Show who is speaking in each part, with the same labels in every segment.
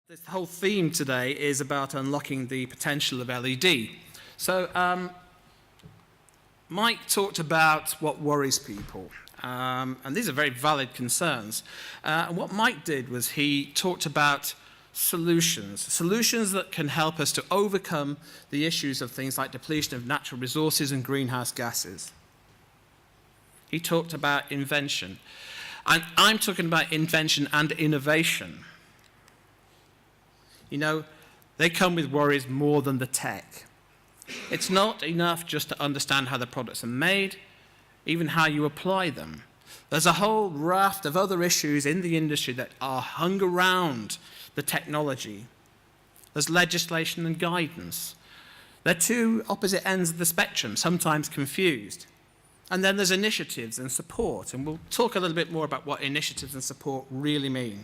Speaker 1: This whole theme today is about unlocking the potential of LED. So Mike talked about what worries people, and these are very valid concerns. And what Mike did was he talked about solutions that can help us to overcome the issues of things like depletion of natural resources and greenhouse gases. He talked about invention. And I'm talking about invention and innovation. You know, they come with worries more than the tech. It's not enough just to understand how the products are made, even how you apply them. There's a whole raft of other issues in the industry that are hung around the technology. There's legislation and guidance. They're two opposite ends of the spectrum, sometimes confused. And then there's initiatives and support, and we'll talk a little bit more about what initiatives and support really mean.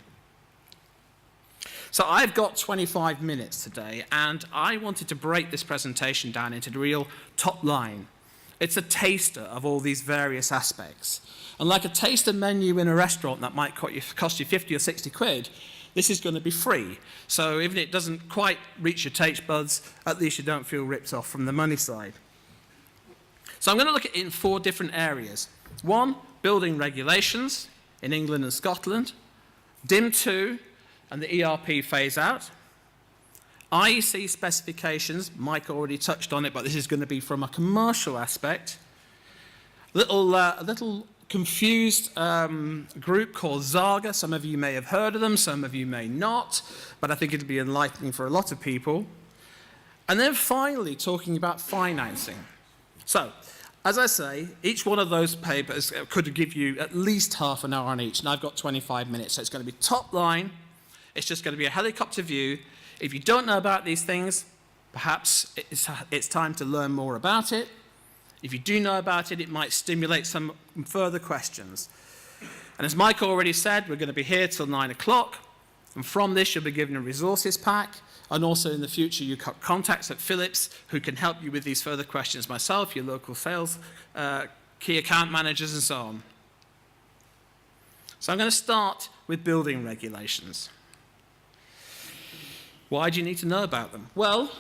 Speaker 1: So I've got 25 minutes today, and I wanted to break this presentation down into the real top line. It's a taster of all these various aspects. And like a taster menu in a restaurant that might cost you 50 or 60 quid, this is going to be free. So even if it doesn't quite reach your taste buds, at least you don't feel ripped off from the money side. So I'm going to look at it in 4 different areas. 1, building regulations in England and Scotland. DIM 2, and the ERP phase out. IEC specifications, Mike already touched on it, but this is going to be from a commercial aspect. A little confused group called Zaga. Some of you may have heard of them, some of you may not, but I think it'll be enlightening for a lot of people. And then finally, talking about financing. So, as I say, each one of those papers could give you at least half an hour on each, and I've got 25 minutes, so it's going to be top line. It's just going to be a helicopter view. If you don't know about these things, perhaps it's time to learn more about it. If you do know about it, it might stimulate some further questions. And as Mike already said, we're going to be here till 9 o'clock. And from this, you'll be given a resources pack. And also in the future, you've got contacts at Philips who can help you with these further questions. Myself, your local sales, key account managers, and so on. So I'm going to start with building regulations. Why do you need to know about them? Well,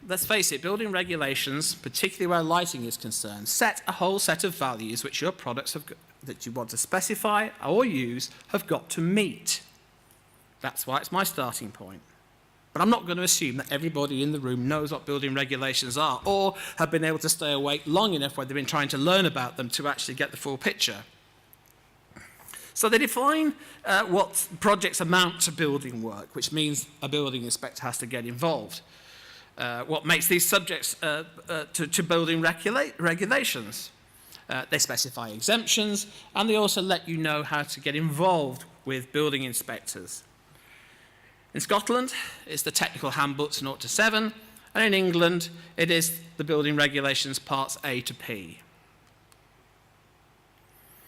Speaker 1: let's face it, building regulations, particularly where lighting is concerned, set a whole set of values which your products that you want to specify or use have got to meet. That's why it's my starting point. But I'm not going to assume that everybody in the room knows what building regulations are or have been able to stay awake long enough where they've been trying to learn about them to actually get the full picture. So they define what projects amount to building work, which means a building inspector has to get involved. What makes these subjects to building regulations. They specify exemptions, and they also let you know how to get involved with building inspectors. In Scotland, it's the technical handbooks 0 to 7, and in England, it is the building regulations parts A to P.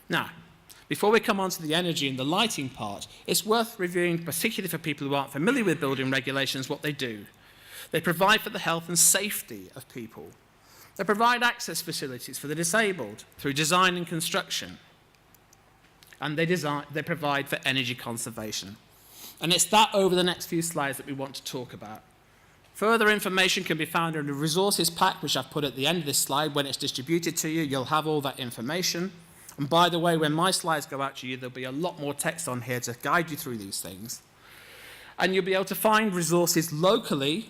Speaker 1: Now, before we come on to the energy and the lighting part, it's worth reviewing, particularly for people who aren't familiar with building regulations, what they do. They provide for the health and safety of people. They provide access facilities for the disabled through design and construction. And they provide for energy conservation. And it's that over the next few slides that we want to talk about. Further information can be found in the resources pack, which I've put at the end of this slide. When it's distributed to you, you'll have all that information. And by the way, when my slides go out to you, there'll be a lot more text on here to guide you through these things. And you'll be able to find resources locally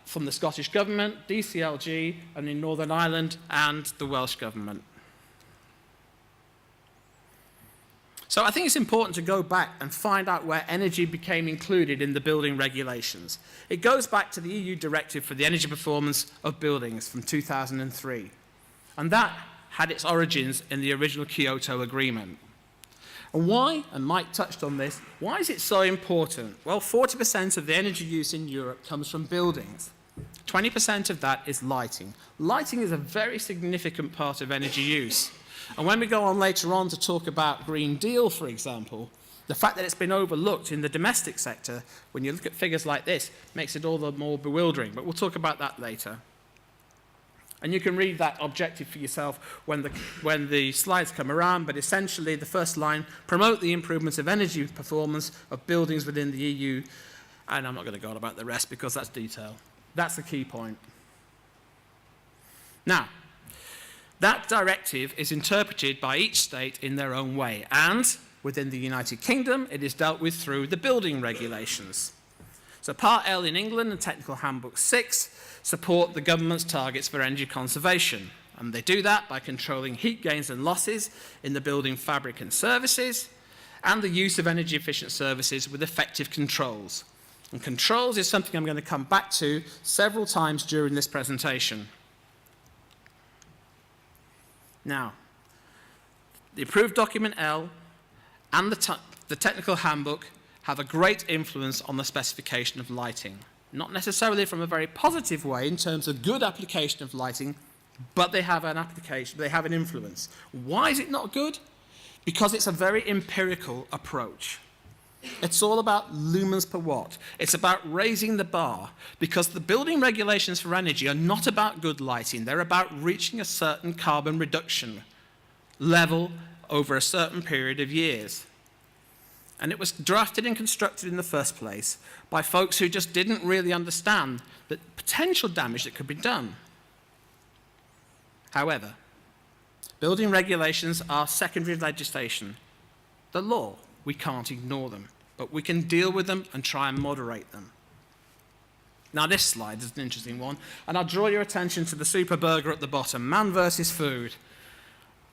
Speaker 1: from the Scottish Government, DCLG, and in Northern Ireland, and the Welsh Government. So I think it's important to go back and find out where energy became included in the building regulations. It goes back to the EU Directive for the Energy Performance of Buildings from 2003. And that had its origins in the original Kyoto Agreement. And why, and Mike touched on this, why is it so important? Well, 40% of the energy use in Europe comes from buildings. 20% of that is lighting. Lighting is a very significant part of energy use. And when we go on later on to talk about Green Deal, for example, the fact that it's been overlooked in the domestic sector, when you look at figures like this, makes it all the more bewildering. But we'll talk about that later. And you can read that objective for yourself when the slides come around, but essentially the first line, promote the improvement of energy performance of buildings within the EU And I'm not going to go on about the rest because that's detail. That's the key point. Now, that directive is interpreted by each state in their own way, and within the United Kingdom, it is dealt with through the building regulations. So Part L in England and Technical Handbook 6 support the government's targets for energy conservation, and they do that by controlling heat gains and losses in the building fabric and services, and the use of energy efficient services with effective controls. And controls is something I'm going to come back to several times during this presentation. Now, the approved document L and the technical handbook have a great influence on the specification of lighting. Not necessarily from a very positive way in terms of good application of lighting, but they have an application, they have an influence. Why is it not good? Because it's a very empirical approach. It's all about lumens per watt. It's about raising the bar, because the building regulations for energy are not about good lighting. They're about reaching a certain carbon reduction level over a certain period of years. And it was drafted and constructed in the first place by folks who just didn't really understand the potential damage that could be done. However, building regulations are secondary legislation. The law, we can't ignore them, but we can deal with them and try and moderate them. Now this slide is an interesting one, and I'll draw your attention to the super burger at the bottom, man versus food.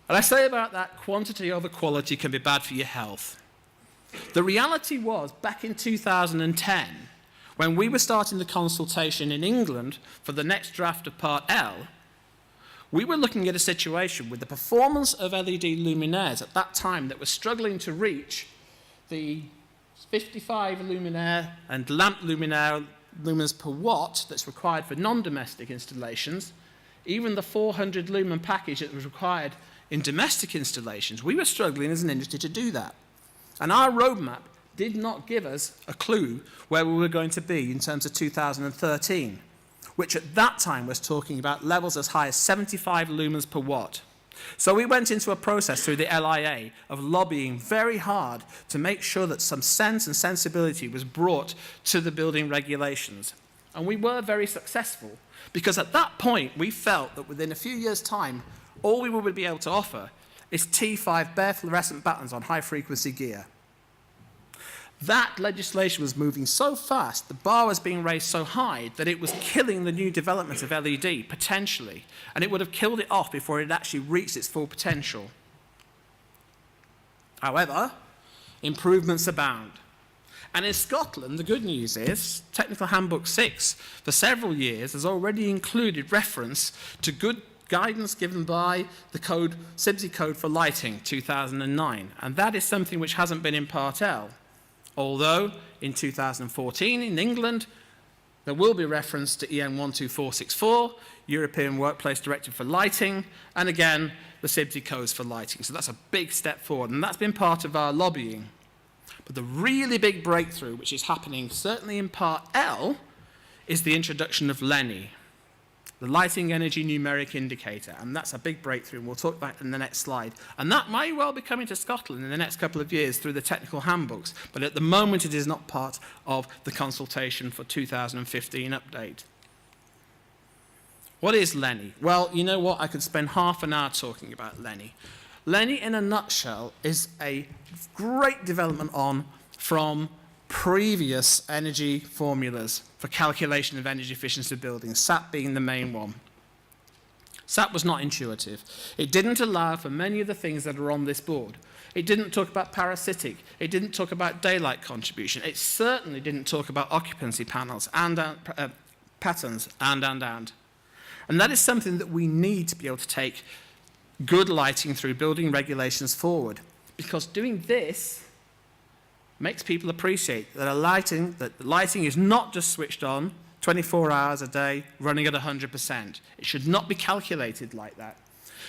Speaker 1: And I say about that, quantity over quality can be bad for your health. The reality was, back in 2010, when we were starting the consultation in England for the next draft of Part L, we were looking at a situation with the performance of LED luminaires at that time that was struggling to reach the 55 luminaire and lamp luminaire lumens per watt that's required for non-domestic installations, even the 400 lumen package that was required in domestic installations. We were struggling as an industry to do that. And our roadmap did not give us a clue where we were going to be in terms of 2013, which at that time was talking about levels as high as 75 lumens per watt. So we went into a process through the LIA of lobbying very hard to make sure that some sense and sensibility was brought to the building regulations. And we were very successful, because at that point we felt that within a few years' time, all we would be able to offer is T5 bare fluorescent battens on high-frequency gear. That legislation was moving so fast, the bar was being raised so high that it was killing the new development of LED, potentially, and it would have killed it off before it had actually reached its full potential. However, improvements abound. And in Scotland, the good news is, Technical Handbook 6, for several years, has already included reference to good guidance given by the code, CIBSE Code for Lighting, 2009. And that is something which hasn't been in Part L. Although, in 2014, in England, there will be reference to EN 12464, European Workplace Directive for Lighting, and again, the CIBSE codes for lighting. So that's a big step forward, and that's been part of our lobbying. But the really big breakthrough, which is happening certainly in Part L, is the introduction of LENI, the Lighting Energy Numeric Indicator, and that's a big breakthrough, and we'll talk about it in the next slide. And that may well be coming to Scotland in the next couple of years through the technical handbooks, but at the moment it is not part of the consultation for 2015 update. What is LENI? Well, you know what? I could spend half an hour talking about LENI. LENI, in a nutshell, is a great development on from previous energy formulas for calculation of energy efficiency of buildings, SAP being the main one. SAP was not intuitive. It didn't allow for many of the things that are on this board. It didn't talk about parasitic. It didn't talk about daylight contribution. It certainly didn't talk about occupancy panels and patterns and. And that is something that we need to be able to take good lighting through building regulations forward, because doing this makes people appreciate that lighting is not just switched on 24 hours a day, running at 100%. It should not be calculated like that.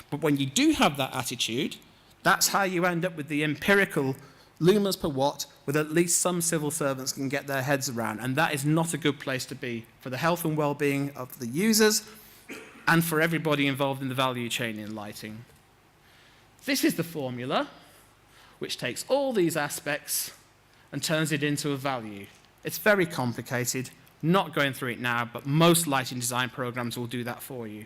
Speaker 1: But when you do have that attitude, that's how you end up with the empirical lumens per watt, with at least some civil servants can get their heads around. And that is not a good place to be for the health and well-being of the users and for everybody involved in the value chain in lighting. This is the formula which takes all these aspects and turns it into a value. It's very complicated, not going through it now, but most lighting design programs will do that for you.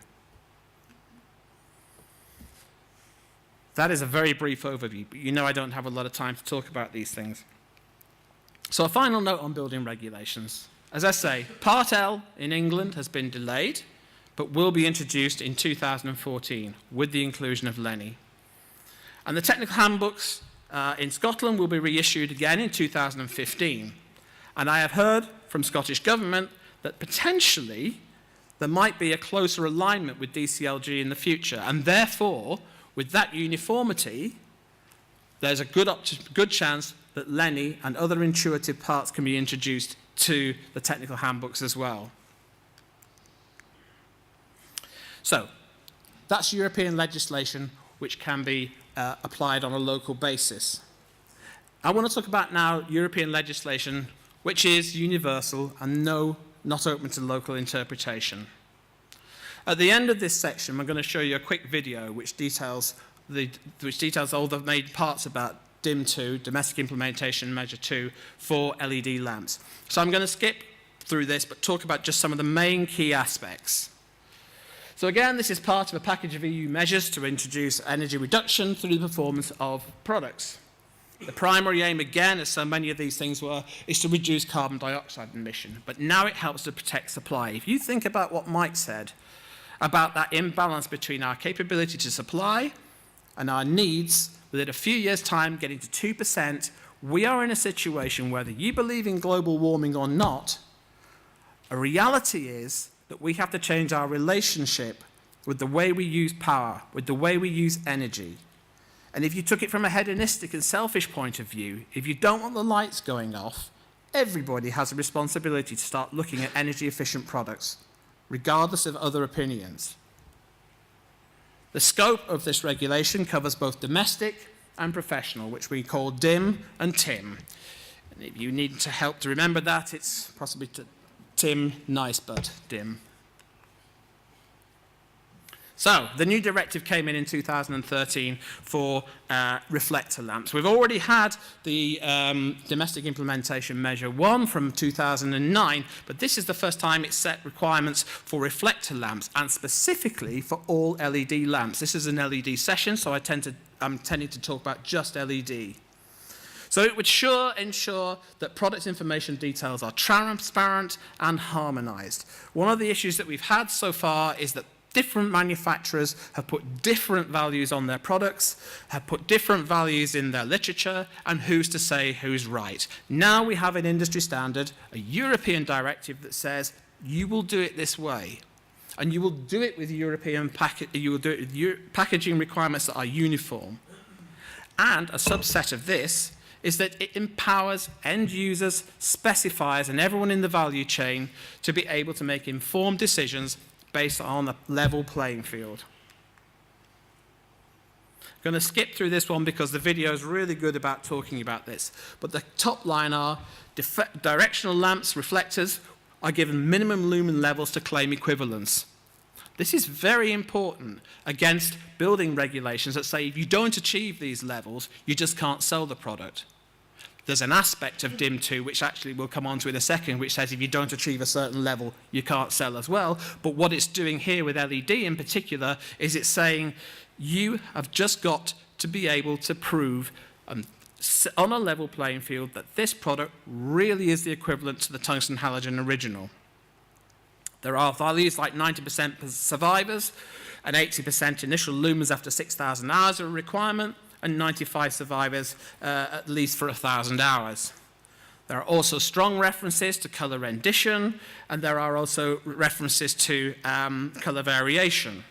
Speaker 1: That is a very brief overview, but you know I don't have a lot of time to talk about these things. So a final note on building regulations. As I say, Part L in England has been delayed, but will be introduced in 2014 with the inclusion of Lenny. And the technical handbooks in Scotland will be reissued again in 2015. And I have heard from Scottish Government that potentially there might be a closer alignment with DCLG in the future, and therefore, with that uniformity, there's a good chance that Lenny and other intuitive parts can be introduced to the technical handbooks as well. So, that's European legislation which can be applied on a local basis. I want to talk about now European legislation which is universal and not open to local interpretation. At the end of this section, I'm going to show you a quick video which details all the main parts about DIM 2, Domestic Implementation Measure 2, for LED lamps. So I'm going to skip through this, but talk about just some of the main key aspects. So again, this is part of a package of EU measures to introduce energy reduction through the performance of products. The primary aim, again, as so many of these things were, is to reduce carbon dioxide emission, but now it helps to protect supply. If you think about what Mike said about that imbalance between our capability to supply and our needs, within a few years' time getting to 2%, we are in a situation, whether you believe in global warming or not, a reality is that we have to change our relationship with the way we use power, with the way we use energy. And if you took it from a hedonistic and selfish point of view, if you don't want the lights going off, everybody has a responsibility to start looking at energy-efficient products, regardless of other opinions. The scope of this regulation covers both domestic and professional, which we call DIM and TIM. And if you need to help to remember that, it's possibly TIM Nicebud DIM. So, the new directive came in 2013 for reflector lamps. We've already had the Domestic Implementation Measure 1 from 2009, but this is the first time it set requirements for reflector lamps, and specifically for all LED lamps. This is an LED session, so I'm tending to talk about just LED. So it would ensure that product information details are transparent and harmonized. One of the issues that we've had so far is that different manufacturers have put different values on their products, have put different values in their literature, and who's to say who's right. Now we have an industry standard, a European directive that says you will do it this way. And you will do it with packaging requirements that are uniform. And a subset of this is that it empowers end users, specifiers, and everyone in the value chain to be able to make informed decisions based on a level playing field. I'm going to skip through this one because the video is really good about talking about this. But the top line are directional lamps, reflectors, are given minimum lumen levels to claim equivalence. This is very important against building regulations that say if you don't achieve these levels, you just can't sell the product. There's an aspect of DIM 2, which actually we'll come on to in a second, which says if you don't achieve a certain level, you can't sell as well. But what it's doing here with LED in particular is it's saying you have just got to be able to prove on a level playing field that this product really is the equivalent to the tungsten halogen original. There are values like 90% survivors and 80% initial lumens after 6,000 hours are a requirement, and 95 survivors at least for 1,000 hours. There are also strong references to color rendition, and there are also references to color variation.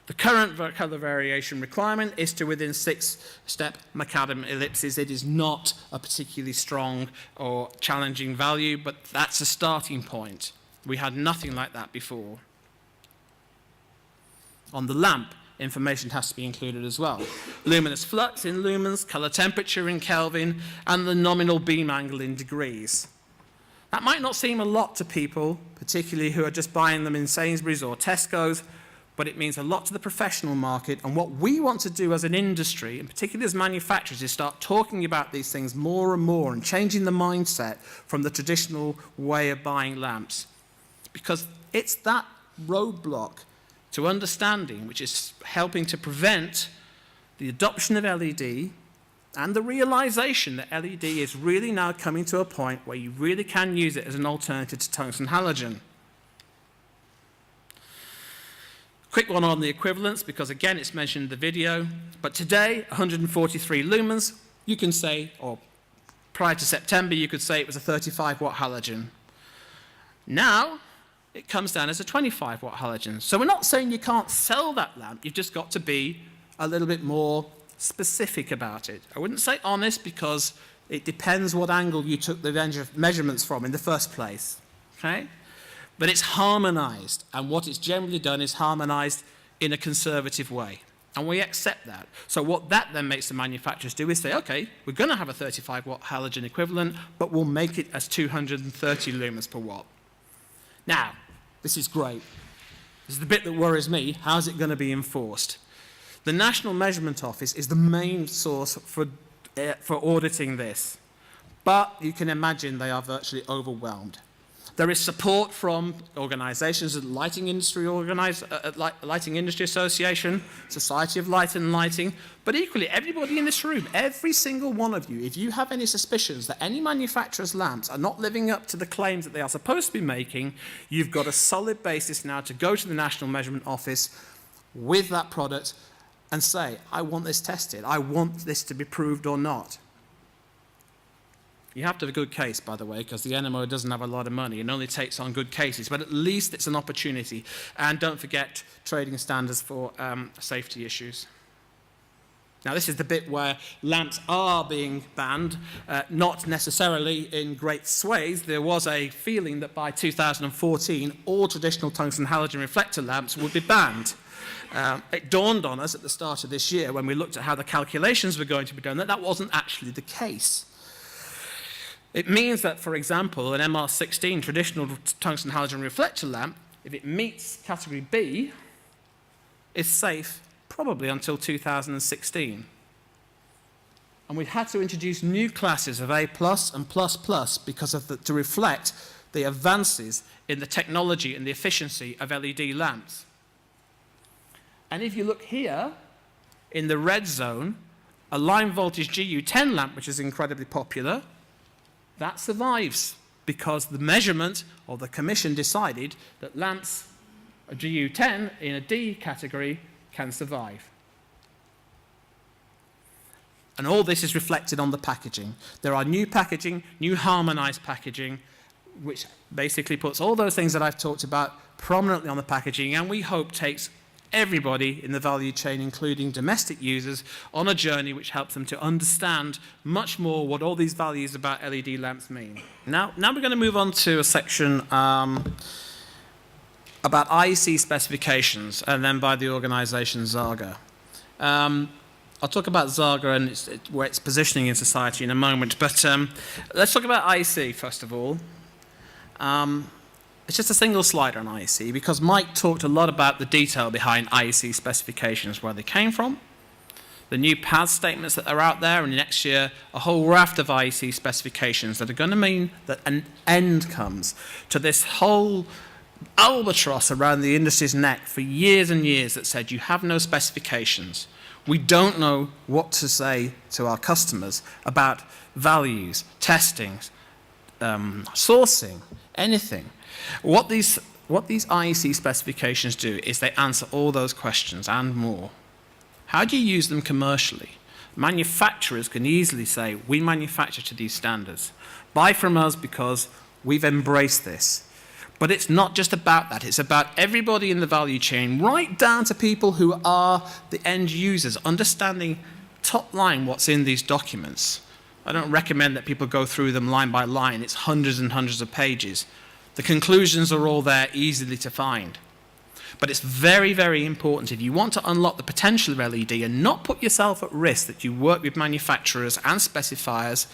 Speaker 1: The current color variation requirement is to within 6-step macadam ellipses. It is not a particularly strong or challenging value, but that's a starting point. We had nothing like that before. On the lamp, information has to be included as well. Luminous flux in lumens, color temperature in Kelvin, and the nominal beam angle in degrees. That might not seem a lot to people, particularly who are just buying them in Sainsbury's or Tesco's, but it means a lot to the professional market. And what we want to do as an industry, and particularly as manufacturers, is start talking about these things more and more and changing the mindset from the traditional way of buying lamps. Because it's that roadblock to understanding which is helping to prevent the adoption of LED and the realization that LED is really now coming to a point where you really can use it as an alternative to tungsten halogen. Quick one on the equivalence, because again it's mentioned in the video, but today 143 lumens, you can say, or prior to September you could say it was a 35 watt halogen. Now it comes down as a 25 watt halogen. So we're not saying you can't sell that lamp, you've just got to be a little bit more specific about it. I wouldn't say honest, because it depends what angle you took the measurements from in the first place. Okay? But it's harmonized, and what it's generally done is harmonized in a conservative way. And we accept that. So what that then makes the manufacturers do is say, okay, we're going to have a 35 watt halogen equivalent, but we'll make it as 230 lumens per watt. Now, this is great. This is the bit that worries me. How's it going to be enforced? The National Measurement Office is the main source for auditing this. But you can imagine they are virtually overwhelmed. There is support from organizations, the Lighting Industry Association, Society of Light and Lighting, but equally everybody in this room, every single one of you, if you have any suspicions that any manufacturer's lamps are not living up to the claims that they are supposed to be making, you've got a solid basis now to go to the National Measurement Office with that product and say, I want this tested, I want this to be proved or not. You have to have a good case, by the way, because the NMO doesn't have a lot of money and only takes on good cases, but at least it's an opportunity. And don't forget trading standards for safety issues. Now, this is the bit where lamps are being banned, not necessarily in great swathes. There was a feeling that by 2014, all traditional tungsten halogen reflector lamps would be banned. It dawned on us at the start of this year when we looked at how the calculations were going to be done that that wasn't actually the case. It means that, for example, an MR16 traditional tungsten halogen reflector lamp, if it meets category B, is safe probably until 2016. And we've had to introduce new classes of A+ and plus because of to reflect the advances in the technology and the efficiency of LED lamps. And if you look here, in the red zone, a line voltage GU10 lamp, which is incredibly popular, that survives because the measurement or the commission decided that lamps, a GU10 in a D category, can survive. And all this is reflected on the packaging. There are new packaging, new harmonized packaging, which basically puts all those things that I've talked about prominently on the packaging, and we hope takes everybody in the value chain, including domestic users, on a journey which helps them to understand much more what all these values about LED lamps mean. Now we're going to move on to a section about IEC specifications, and then by the organization Zaga. I'll talk about Zaga and where it's positioning in society in a moment, but let's talk about IEC first of all. It's just a single slide on IEC because Mike talked a lot about the detail behind IEC specifications, where they came from, the new path statements that are out there, and next year a whole raft of IEC specifications that are going to mean that an end comes to this whole albatross around the industry's neck for years and years that said you have no specifications. We don't know what to say to our customers about values, testing, sourcing, anything. What these IEC specifications do is they answer all those questions and more. How do you use them commercially? Manufacturers can easily say, we manufacture to these standards. Buy from us because we've embraced this. But it's not just about that. It's about everybody in the value chain, right down to people who are the end users, understanding top line what's in these documents. I don't recommend that people go through them line by line. It's hundreds and hundreds of pages. The conclusions are all there easily to find. But it's very, very important if you want to unlock the potential of LED and not put yourself at risk that you work with manufacturers and specifiers,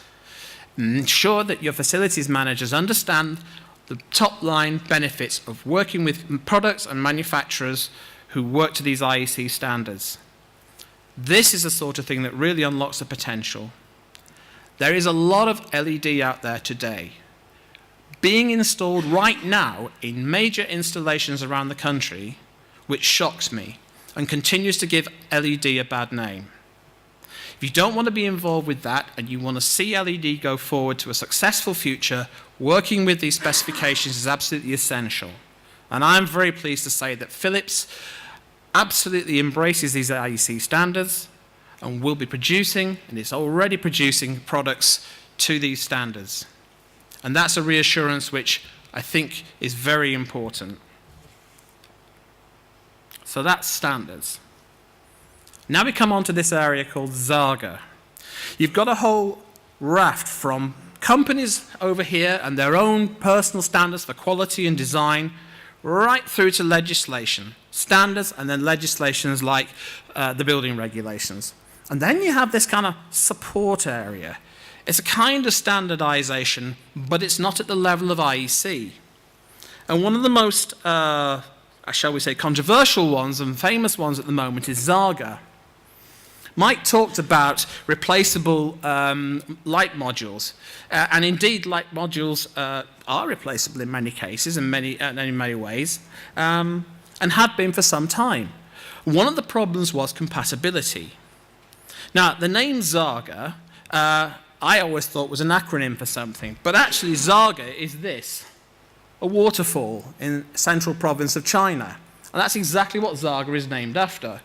Speaker 1: ensure that your facilities managers understand the top line benefits of working with products and manufacturers who work to these IEC standards. This is the sort of thing that really unlocks the potential. There is a lot of LED out there today being installed right now in major installations around the country, which shocks me and continues to give LED a bad name. If you don't want to be involved with that and you want to see LED go forward to a successful future, working with these specifications is absolutely essential. And I'm very pleased to say that Philips absolutely embraces these IEC standards and will be producing, and is already producing, products to these standards. And that's a reassurance which I think is very important. So that's standards. Now we come on to this area called Zaga. You've got a whole raft from companies over here and their own personal standards for quality and design, right through to legislation, standards and then legislations like the building regulations. And then you have this kind of support area. It's a kind of standardization, but it's not at the level of IEC. And one of the most, shall we say, controversial ones and famous ones at the moment is Zaga. Mike talked about replaceable light modules, and indeed light modules are replaceable in many cases and in many ways, and have been for some time. One of the problems was compatibility. Now, the name Zaga, I always thought was an acronym for something, but actually Zaga is this, a waterfall in central province of China. And that's exactly what Zaga is named after.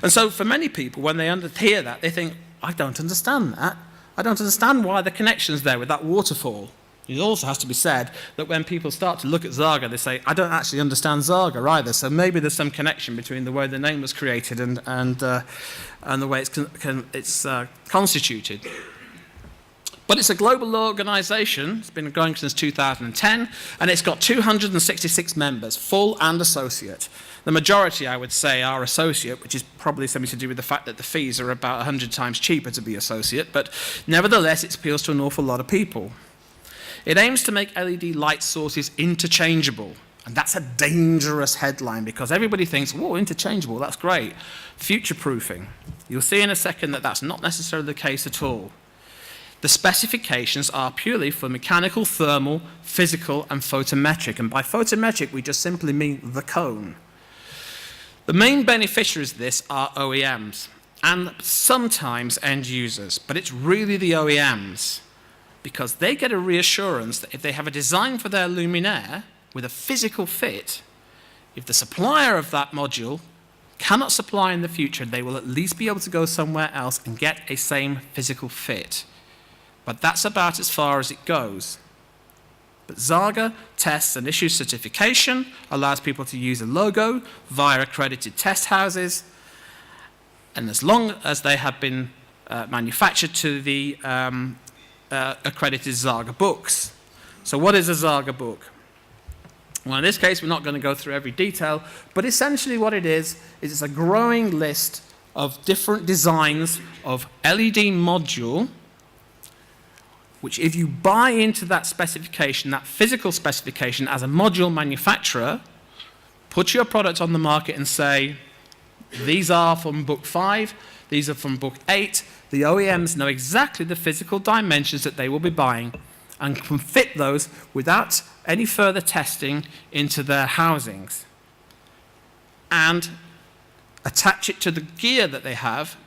Speaker 1: And so for many people, when they hear that, they think, I don't understand that. I don't understand why the connection's there with that waterfall. It also has to be said that when people start to look at Zaga, they say, I don't actually understand Zaga either, so maybe there's some connection between the way the name was created and the way it's constituted. But it's a global organization. It's been going since 2010, and it's got 266 members, full and associate. The majority, I would say, are associate, which is probably something to do with the fact that the fees are about 100 times cheaper to be associate, but nevertheless, it appeals to an awful lot of people. It aims to make LED light sources interchangeable, and that's a dangerous headline because everybody thinks, whoa, interchangeable, that's great. Future-proofing. You'll see in a second that that's not necessarily the case at all. The specifications are purely for mechanical, thermal, physical, and photometric. And by photometric, we just simply mean the cone. The main beneficiaries of this are OEMs and sometimes end users, but it's really the OEMs because they get a reassurance that if they have a design for their luminaire with a physical fit, if the supplier of that module cannot supply in the future, they will at least be able to go somewhere else and get a same physical fit. But that's about as far as it goes. But Zaga tests and issues certification, allows people to use a logo via accredited test houses, and as long as they have been manufactured to the accredited Zaga books. So what is a Zaga book? Well, in this case, we're not going to go through every detail, but essentially what it is it's a growing list of different designs of LED module, which if you buy into that specification, that physical specification as a module manufacturer, put your product on the market and say, these are from book 5, these are from book 8, the OEMs know exactly the physical dimensions that they will be buying and can fit those without any further testing into their housings and attach it to the gear that they have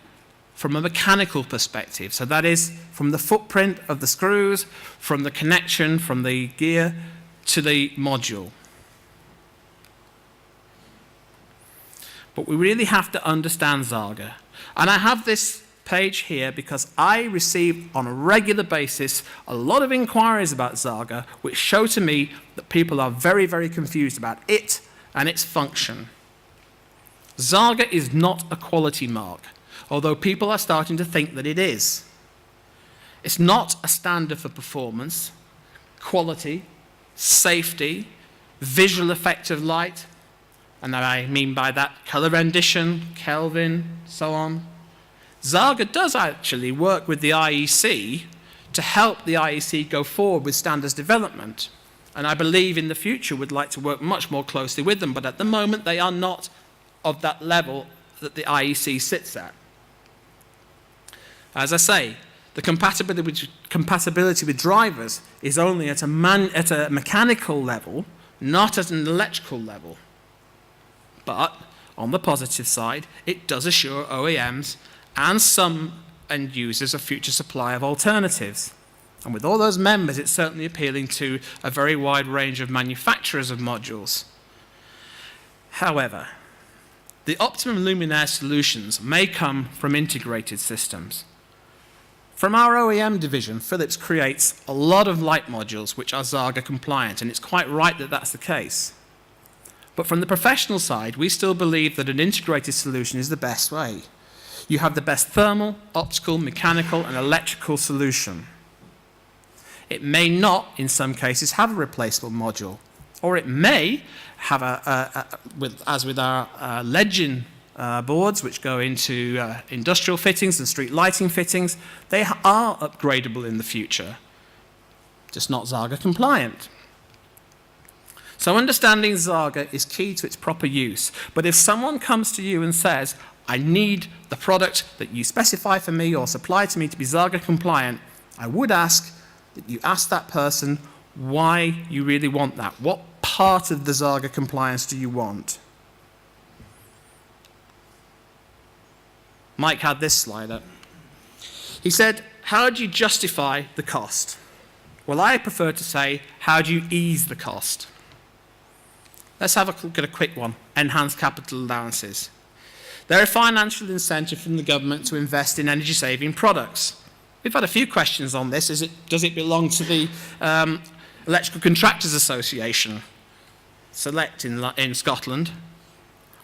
Speaker 1: from a mechanical perspective. So that is from the footprint of the screws, from the connection from the gear to the module. But we really have to understand Zaga. And I have this page here because I receive on a regular basis a lot of inquiries about Zaga, which show to me that people are very, very confused about it and its function. Zaga is not a quality mark, although people are starting to think that it is. It's not a standard for performance, quality, safety, visual effect of light, and I mean by that color rendition, Kelvin, so on. Zaga does actually work with the IEC to help the IEC go forward with standards development, and I believe in the future would like to work much more closely with them, but at the moment they are not of that level that the IEC sits at. As I say, the compatibility with drivers is only at a mechanical level, not at an electrical level. But on the positive side, it does assure OEMs and some end users a future supply of alternatives. And with all those members, it's certainly appealing to a very wide range of manufacturers of modules. However, the optimum luminaire solutions may come from integrated systems. From our OEM division, Philips creates a lot of light modules which are Zarga compliant, and it's quite right that that's the case. But from the professional side, we still believe that an integrated solution is the best way. You have the best thermal, optical, mechanical, and electrical solution. It may not, in some cases, have a replaceable module, or it may have as with our Legend boards, which go into industrial fittings and street lighting fittings, they are upgradable in the future, just not Zarga compliant. So understanding Zarga is key to its proper use. But if someone comes to you and says, I need the product that you specify for me or supply to me to be Zarga compliant, I would ask that you ask that person why you really want that. What part of the Zarga compliance do you want? Mike had this slide up. He said, how do you justify the cost? Well, I prefer to say, how do you ease the cost? Let's have a look at a quick one, enhanced capital allowances. They're a financial incentive from the government to invest in energy-saving products. We've had a few questions on this. Does it belong to the Electrical Contractors Association, Select in Scotland?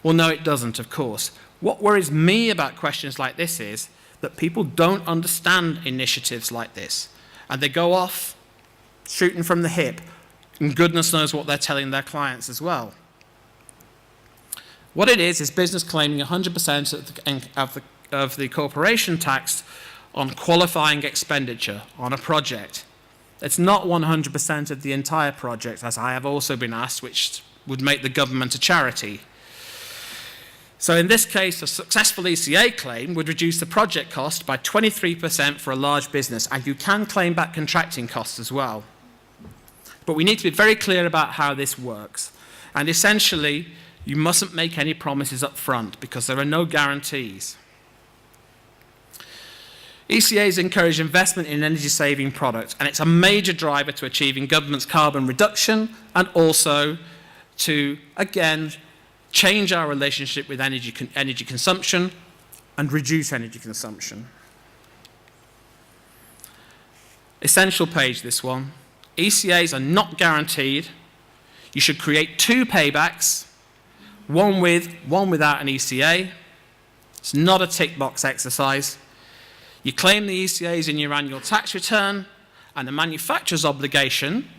Speaker 1: Well, no, it doesn't, of course. What worries me about questions like this is that people don't understand initiatives like this, and they go off shooting from the hip, and goodness knows what they're telling their clients as well. What it is business claiming 100% of the corporation tax on qualifying expenditure on a project. It's not 100% of the entire project, as I have also been asked, which would make the government a charity. So in this case, a successful ECA claim would reduce the project cost by 23% for a large business, and you can claim back contracting costs as well. But we need to be very clear about how this works. And essentially, you mustn't make any promises up front because there are no guarantees. ECAs encourage investment in energy-saving products, and it's a major driver to achieving government's carbon reduction and also to, again, change our relationship with energy consumption and reduce energy consumption. Essential page, this one. ECAs are not guaranteed. You should create 2 paybacks, one with, one without an ECA. It's not a tick box exercise. You claim the ECAs in your annual tax return, and the manufacturer's obligation,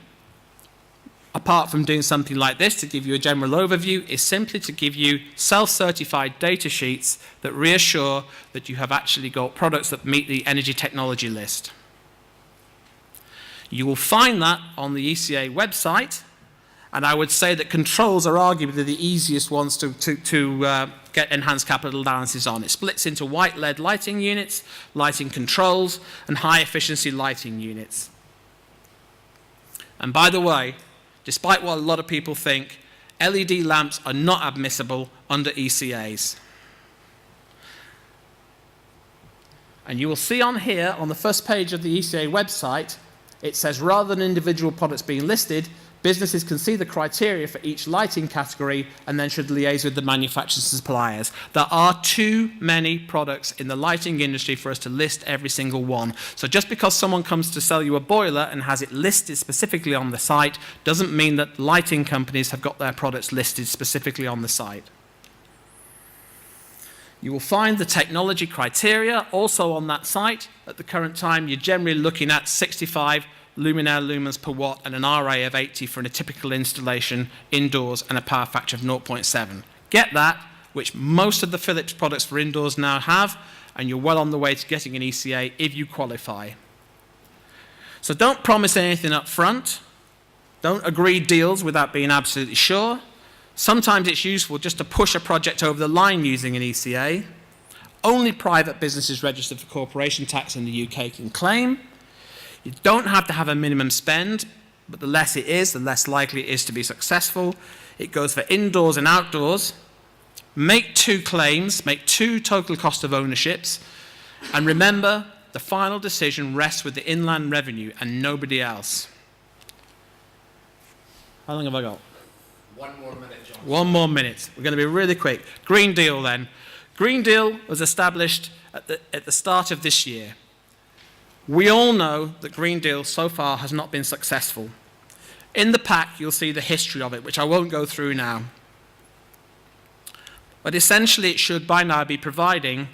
Speaker 1: apart from doing something like this to give you a general overview, is simply to give you self-certified data sheets that reassure that you have actually got products that meet the energy technology list. You will find that on the ECA website, and I would say that controls are arguably the easiest ones to get enhanced capital allowances on. It splits into white LED lighting units, lighting controls, and high-efficiency lighting units. And by the way, despite what a lot of people think, LED lamps are not admissible under ECAs. And you will see on here, on the first page of the ECA website, it says rather than individual products being listed, businesses can see the criteria for each lighting category and then should liaise with the manufacturers and suppliers. There are too many products in the lighting industry for us to list every single one. So just because someone comes to sell you a boiler and has it listed specifically on the site doesn't mean that lighting companies have got their products listed specifically on the site. You will find the technology criteria also on that site. At the current time, you're generally looking at 65 luminaire lumens per watt and an RA of 80 for a typical installation indoors and a power factor of 0.7. Get that, which most of the Philips products for indoors now have, and you're well on the way to getting an ECA if you qualify. So don't promise anything up front. Don't agree deals without being absolutely sure. Sometimes it's useful just to push a project over the line using an ECA. Only private businesses registered for corporation tax in the UK can claim. You don't have to have a minimum spend, but the less it is, the less likely it is to be successful. It goes for indoors and outdoors. Make 2 claims, make 2 total cost of ownerships, and remember, the final decision rests with the Inland Revenue and nobody else. How long have I got?
Speaker 2: 1 more minute, John.
Speaker 1: 1 more minute. We're going to be really quick. Green Deal then. Green Deal was established at the start of this year. We all know that Green Deal so far has not been successful. In the pack, you'll see the history of it, which I won't go through now. But essentially, it should by now be providing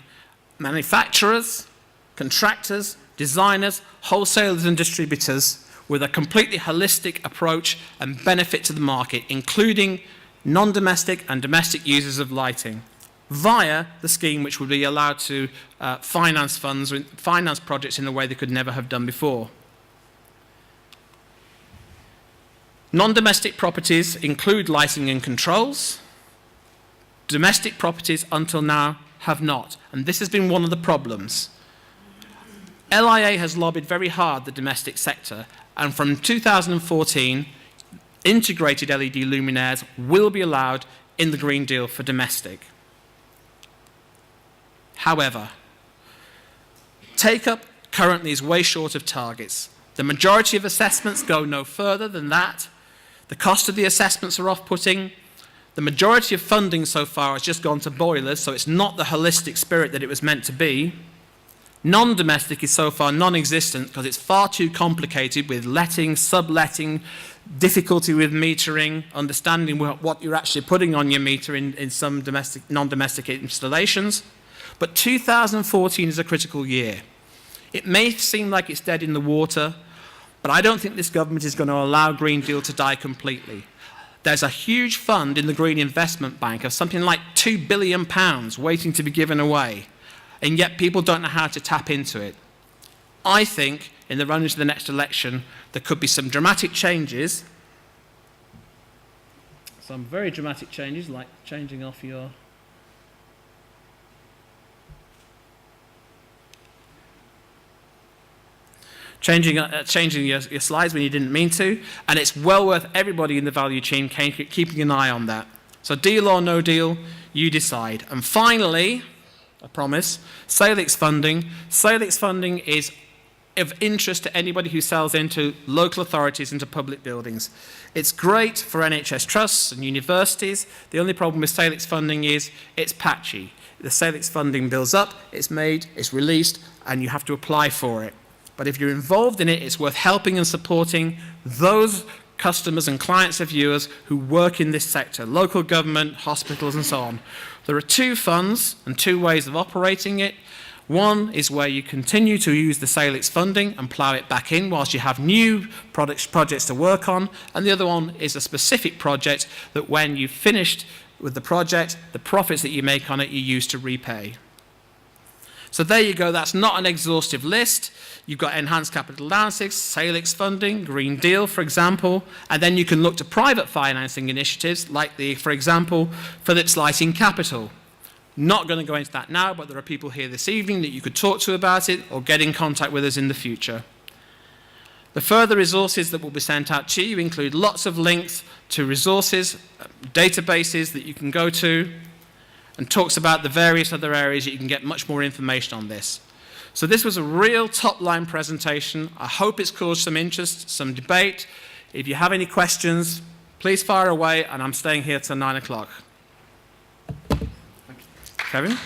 Speaker 1: manufacturers, contractors, designers, wholesalers and distributors with a completely holistic approach and benefit to the market, including non-domestic and domestic users of lighting, via the scheme which would be allowed to finance projects in a way they could never have done before. Non-domestic properties include lighting and controls. Domestic properties until now have not, and this has been one of the problems. LIA has lobbied very hard the domestic sector, and from 2014, integrated LED luminaires will be allowed in the Green Deal for domestic. However, take-up currently is way short of targets. The majority of assessments go no further than that. The cost of the assessments are off-putting. The majority of funding so far has just gone to boilers, so it's not the holistic spirit that it was meant to be. Non-domestic is so far non-existent because it's far too complicated with letting, subletting, difficulty with metering, understanding what you're actually putting on your meter in some non-domestic installations. But 2014 is a critical year. It may seem like it's dead in the water, but I don't think this government is going to allow Green Deal to die completely. There's a huge fund in the Green Investment Bank of something like £2 billion waiting to be given away, and yet people don't know how to tap into it. I think in the run into the next election, there could be some dramatic changes, some very dramatic changes, like changing off your... Changing your slides when you didn't mean to, and it's well worth everybody in the value chain keeping an eye on that. So deal or no deal, you decide. And finally, I promise, Salix funding. Salix funding is of interest to anybody who sells into local authorities, into public buildings. It's great for NHS trusts and universities. The only problem with Salix funding is it's patchy. The Salix funding builds up, it's made, it's released, and you have to apply for it. But if you're involved in it, it's worth helping and supporting those customers and clients of yours who work in this sector, local government, hospitals, and so on. There are 2 funds and 2 ways of operating it. One is where you continue to use the Salix funding and plough it back in whilst you have new projects to work on. And the other one is a specific project that when you've finished with the project, the profits that you make on it you use to repay. So there you go, that's not an exhaustive list. You've got enhanced capital allowances, Salix funding, Green Deal, for example, and then you can look to private financing initiatives like for example, Philips Lighting Capital. Not going to go into that now, but there are people here this evening that you could talk to about it or get in contact with us in the future. The further resources that will be sent out to you include lots of links to resources, databases that you can go to, and talks about the various other areas that you can get much more information on this. So this was a real top-line presentation. I hope it's caused some interest, some debate. If you have any questions, please fire away, and I'm staying here till 9 o'clock. Kevin?